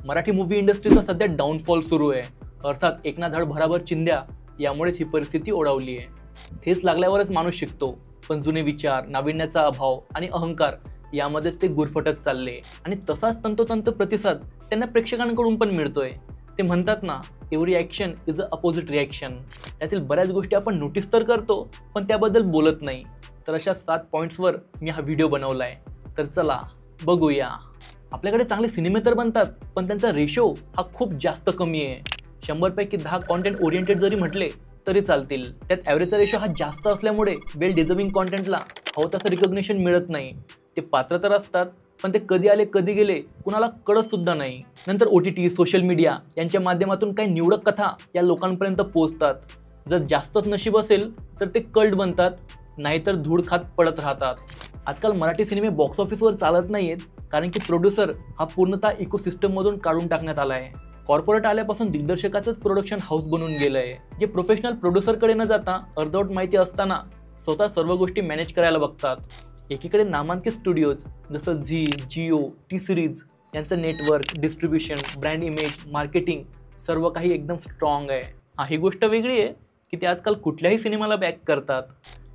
Marathi movie इंडस्ट्रीचा सध्या downfall सुरू आहे. अर्थात एक ना धड भराभर चिंध्या यामुळेच ही परिस्थिती ओढावली आहे. ठेच लागल्यावरच माणूस शिकतो, पण जुने विचार, नाविन्याचा अभाव आणि अहंकार यामध्ये ते गुरफटत चालले आणि तसाच तंतोतंत प्रतिसाद त्यांना प्रेक्षकांकडून पण मिळतोय. ते म्हणतात ना, every action is a opposite reaction. त्यातील बऱ्याच गोष्टी आपण नोटीस तर करतो, पण त्याबद्दल बोलत नाही. तर अशा 7 पॉईंट्सवर मी हा व्हिडिओ बनवला आहे. तर चला बघूया. आपल्याकडे चांगले सिनेमे तर बनतात, पण त्यांचा रेशो हा खूप जास्त कमी आहे. 100 पैकी 10 कॉन्टेंट ओरिएंटेड जरी म्हटले तरी चालतील. त्यात ॲव्हरेजचा रेशो हा जास्त असल्यामुळे वेल डिझर्विंग कॉन्टेंटला हवं तसं रिकॉग्निशन मिळत नाही. ते पात्र तर असतात, पण ते कधी आले कधी गेले कुणाला कळत सुद्धा नाही. नंतर OTT, सोशल मीडिया यांच्या माध्यमातून काही निवडक कथा या लोकांपर्यंत पोहोचतात. जर जास्तच नशीब असेल तर ते कल्ट बनतात, नाहीतर धूळ खात पडत राहतात. आजकाल मराठी सिनेमे बॉक्स ऑफिसवर चालत नाहीयेत, कारण की प्रोड्युसर हा पूर्णतः इकोसिस्टममधून काढून टाकण्यात आला आहे. कॉर्पोरेट आल्यापासून दिग्दर्शकाचंच प्रोडक्शन हाऊस बनून गेलं आहे, जे प्रोफेशनल प्रोड्युसरकडे न जाता अर्धवट माहिती असताना स्वतः सर्व गोष्टी मॅनेज करायला बघतात. एकीकडे नामांकित स्टुडिओज जसं झी, जिओ, टी सिरीज यांचं network, distribution, brand image, marketing सर्व काही एकदम स्ट्रॉंग आहे. ही गोष्ट वेगळी आहे की ते आजकाल कुठल्याही सिनेमाला बॅक करतात,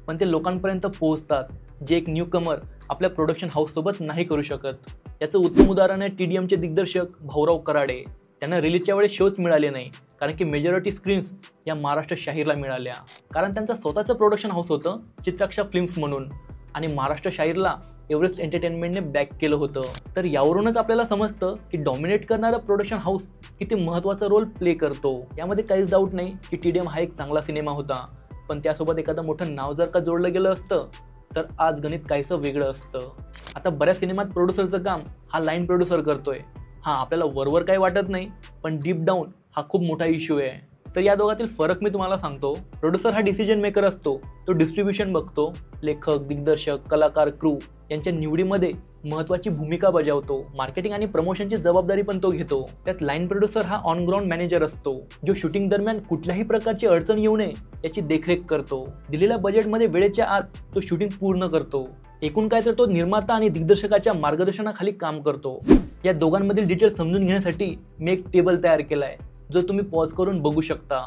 पण ते लोकांपर्यंत पोहोचतात, जे एक न्यूकमर आपल्या प्रोडक्शन हाऊससोबत नाही करू शकत. याचं उत्तम उदाहरण आहे TDMचे दिग्दर्शक भाऊराव कराडे. त्यांना रिलीजच्या वेळेस शोज मिळाले नाही, कारण की मेजॉरिटी स्क्रीन्स या महाराष्ट्र शाहीरला मिळाल्या, कारण त्यांचं स्वतःचं प्रोडक्शन हाऊस होतं चित्राक्षा फिल्म्स म्हणून, आणि महाराष्ट्र शाहीरला एव्हरेस्ट एंटरटेनमेंटने बॅक केलं होतं. तर यावरूनच आपल्याला समजतं की डॉमिनेट करणारं प्रोडक्शन हाऊस किती महत्त्वाचा रोल प्ले करतो. यामध्ये काहीच डाऊट नाही की TDM हा एक चांगला सिनेमा होता, पण त्यासोबत एखादं मोठं नाव जर का जोडलं गेलं असतं तर आज गणित काहीसं वेगळं असतं. आता बऱ्याच सिनेमात प्रोड्युसरचं काम हा लाईन प्रोड्युसर करतोय. आपल्याला वरवर काही वाटत नाही, पण डीप डाऊन हा खूप मोठा इश्यू आहे. तर या दोघातील फरक मी तुम्हाला सांगतो. प्रोड्युसर हा डिसिजन मेकर असतो. तो डिस्ट्रीब्युशन बघतो, लेखक, दिग्दर्शक, कलाकार, क्रू यांच्या निवडीमध्ये महत्त्वाची भूमिका बजावतो. मार्केटिंग आणि प्रमोशनची जबाबदारी पण तो घेतो. त्यात लाईन प्रोड्युसर हा ऑन ग्राउंड मॅनेजर असतो, जो शूटिंग दरम्यान कुठल्याही प्रकारची अडचण येऊ नये याची देखरेख करतो. दिलेल्या बजेटमध्ये वेळेच्या आत तो शूटिंग पूर्ण करतो. एकूण काय तर तो निर्माता आणि दिग्दर्शकाच्या मार्गदर्शनाखाली काम करतो. या दोघांमधील डिटेल्स समजून घेण्यासाठी मी एक टेबल तयार केला आहे, जो तुम्ही पॉज करून बघू शकता.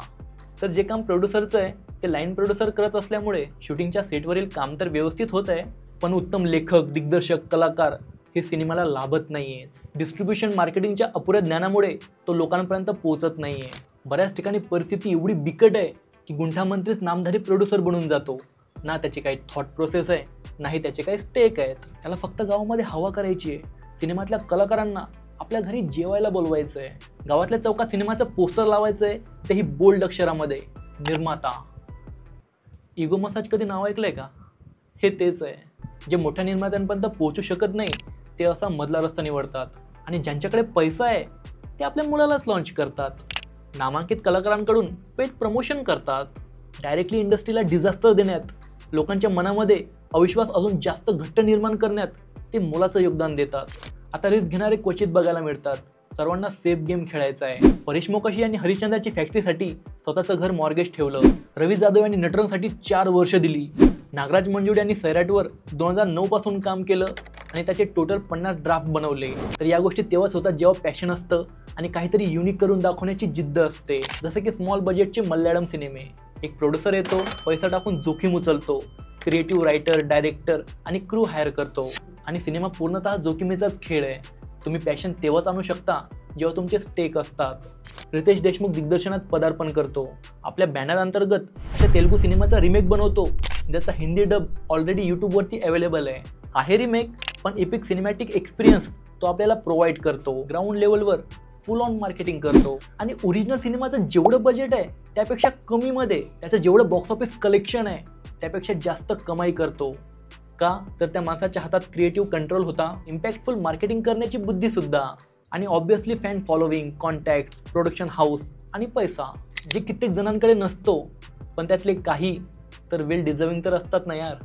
तर जे काम प्रोड्युसरचं आहे ते लाईन प्रोड्युसर करत असल्यामुळे शूटिंगच्या सेटवरील काम तर व्यवस्थित होत आहे, पण उत्तम लेखक, दिग्दर्शक, कलाकार हे सिनेमाला लाभत नाही आहेत. डिस्ट्रीब्युशन, मार्केटिंगच्या अपुऱ्या ज्ञानामुळे तो लोकांपर्यंत पोहोचत नाही आहे. बऱ्याच ठिकाणी परिस्थिती एवढी बिकट आहे की गुंठामंत्रीच नामधारी प्रोड्युसर बनून जातो. ना त्याची काही थॉट प्रोसेस आहे, नाही त्याचे काही स्टेक आहेत. त्याला फक्त गावामध्ये हवा करायची आहे. सिनेमातल्या कलाकारांना आपल्या घरी जेवायला बोलवायचं आहे. गावातल्या चौकात सिनेमाचं पोस्टर लावायचं आहे, तेही बोल्ड अक्षरामध्ये, निर्माता. इगो मसाज कधी नाव ऐकलंय का? हे तेच आहे. जे मोठ्या निर्मात्यांपर्यंत पोहोचू शकत नाही ते असा मधला रस्ता निवडतात, आणि ज्यांच्याकडे पैसा आहे ते आपल्या मुलालाच लॉन्च करतात. नामांकित कलाकारांकडून पेड प्रमोशन करतात. डायरेक्टली इंडस्ट्रीला डिझास्टर देण्यात, लोकांच्या मनामध्ये अविश्वास अजून जास्त घट्ट निर्माण करण्यात ते मोलाचं योगदान देतात. आता रिस्क घेणारे क्वचित बघायला मिळतात. सर्वांना सेफ गेम खेळायचा आहे. परेश मोकाशी यांनी हरिश्चंद्राची फॅक्टरीसाठी स्वतःचं घर मॉर्गेज ठेवलं. रवी जाधव यांनी नटरंगसाठी 4 वर्ष दिली. नागराज मंजुळे यांनी सैराटवर 2009 पासून काम केलं आणि त्याचे टोटल 50 ड्राफ्ट बनवले. तर या गोष्टी तेव्हाच होतात जेव्हा पॅशन असतं आणि काहीतरी युनिक करून दाखवण्याची जिद्द असते. जसं की स्मॉल बजेटचे मल्याळम सिनेमे. एक प्रोड्युसर येतो, पैसा टाकून जोखीम उचलतो, क्रिएटिव्ह रायटर, डायरेक्टर आणि क्रू हायर करतो, आणि सिनेमा पूर्णतः जोखमीचाच खेळ आहे. तुम्ही पॅशन तेव्हाच आणू शकता जेव्हा तुमचे स्टेक असतात. रितेश देशमुख दिग्दर्शनात पदार्पण करतो. आपल्या बॅनर अंतर्गत अशा तेलुगू सिनेमाचा रिमेक बनवतो, ज्याचा हिंदी डब ऑलरेडी यूट्यूबवरती अवेलेबल आहे. आहे रिमेक, पण एपिक सिनेमॅटिक एक्सपिरियन्स तो आपल्याला प्रोव्हाइड करतो. ग्राउंड लेवलवर फुल ऑन मार्केटिंग करतो, आणि ओरिजिनल सिनेमाचं जेवढं बजेट आहे त्यापेक्षा कमीमध्ये त्याचं जेवढं बॉक्स ऑफिस कलेक्शन आहे त्यापेक्षा जास्त कमाई करतो. का? तर त्या माणसाच्या हातात क्रिएटिव्ह कंट्रोल होता, इम्पॅक्टफुल मार्केटिंग करण्याची बुद्धीसुद्धा, आणि obviously fan following, contacts, production house आणि पैसा, जे कित्येक जणांकडे नसतो. पण त्यातले काही तर वेल डिझर्विंग तर असतात ना यार.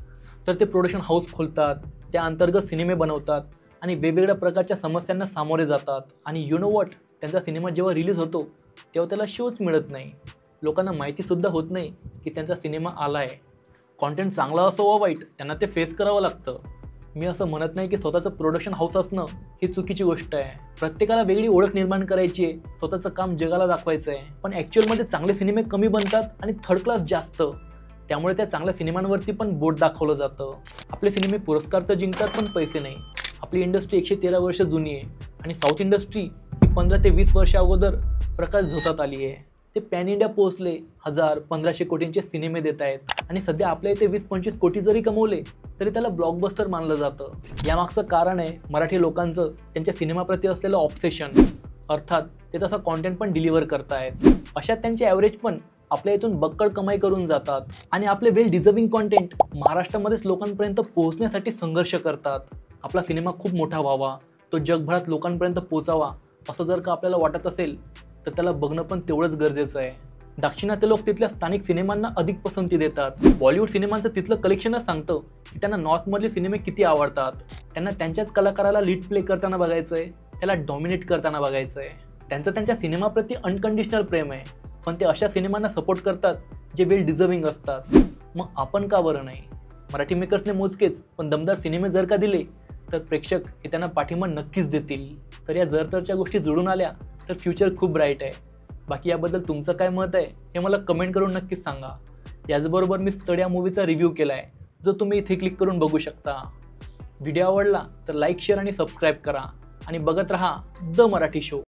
तर ते प्रोडक्शन हाऊस खोलतात, त्या अंतर्गत सिनेमे बनवतात आणि वेगवेगळ्या प्रकारच्या समस्यांना सामोरे जातात. आणि यू नो वॉट, त्यांचा सिनेमा जेव्हा रिलीज होतो तेव्हा त्याला शोच मिळत नाही. लोकांना माहितीसुद्धा होत नाही की त्यांचा सिनेमा आला आहे. कॉन्टेंट चांगला असो वा वाईट, त्यांना ते फेस करावं लागतं. मी असं म्हणत नाही की स्वतःचं प्रोडक्शन हाऊस असणं ही चुकीची गोष्ट आहे. प्रत्येकाला वेगळी ओळख निर्माण करायची आहे, स्वतःचं काम जगाला दाखवायचं आहे. पण ॲक्च्युअलमध्ये चांगले सिनेमे कमी बनतात आणि थर्ड क्लास जास्त. त्यामुळे त्या चांगल्या सिनेमांवरती पण बोट दाखवलं जातं. आपले सिनेमे पुरस्कार तर जिंकतात पण पैसे नाही. आपली इंडस्ट्री 113 वर्ष जुनी आहे आणि साऊथ इंडस्ट्री ही 15 ते 20 वर्ष अगोदर प्रकाश झोतात आली आहे. ते पॅन इंडिया पोहोचले, 1000-1500 कोटींचे सिनेमे देत आहेत आणि सध्या आपल्या इथे 20-25 कोटी जरी कमवले तरी त्याला ब्लॉकबस्टर मानलं जातं. यामागचं कारण आहे मराठी लोकांचं त्यांच्या सिनेमाप्रती असलेलं ऑब्सेशन. अर्थात ते तसा कॉन्टेंट पण डिलिव्हर करतायत. अशात त्यांचे ॲव्हरेज पण आपल्या इथून बक्कळ कमाई करून जातात आणि आपले वेल डिझर्विंग कॉन्टेंट महाराष्ट्रामध्येच लोकांपर्यंत पोहोचण्यासाठी संघर्ष करतात. आपला सिनेमा खूप मोठा व्हावा, तो जगभरात लोकांपर्यंत पोचावा असं जर का आपल्याला वाटत असेल तर त्याला बघणं पण तेवढंच गरजेचं आहे. दाक्षिणात्य लोक तिथल्या स्थानिक सिनेमांना अधिक पसंती देतात. बॉलिवूड सिनेमांचं तिथलं कलेक्शनच सांगतं की त्यांना नॉर्थमधले सिनेमे किती आवडतात. त्यांना त्यांच्याच कलाकाराला लीड प्ले करताना बघायचं आहे, त्याला डॉमिनेट करताना बघायचं आहे. त्यांचं त्यांच्या सिनेमाप्रती अनकंडिशनल प्रेम आहे, पण ते अशा सिनेमांना सपोर्ट करतात जे वेल डिझर्विंग असतात. मग आपण का बरं नाही? मराठी मेकर्सने मोजकेच पण दमदार सिनेमे जर का दिले तर प्रेक्षक हे त्यांना पाठिंबा नक्कीच देतील. तर या जरतरच्या गोष्टी जुळून आल्या तर फ्युचर खूप ब्राईट आहे. बाकी याबद्दल तुमचं काय मत आहे हे मला कमेंट करून नक्कीच सांगा. याचबरोबर मी स्थळ या मूवीचा रिव्ह्यू केला आहे, जो तुम्ही इथे क्लिक करून बघू शकता. व्हिडिओ आवडला तर लाईक, शेअर आणि सबस्क्राईब करा आणि बघत रहा द मराठी शो.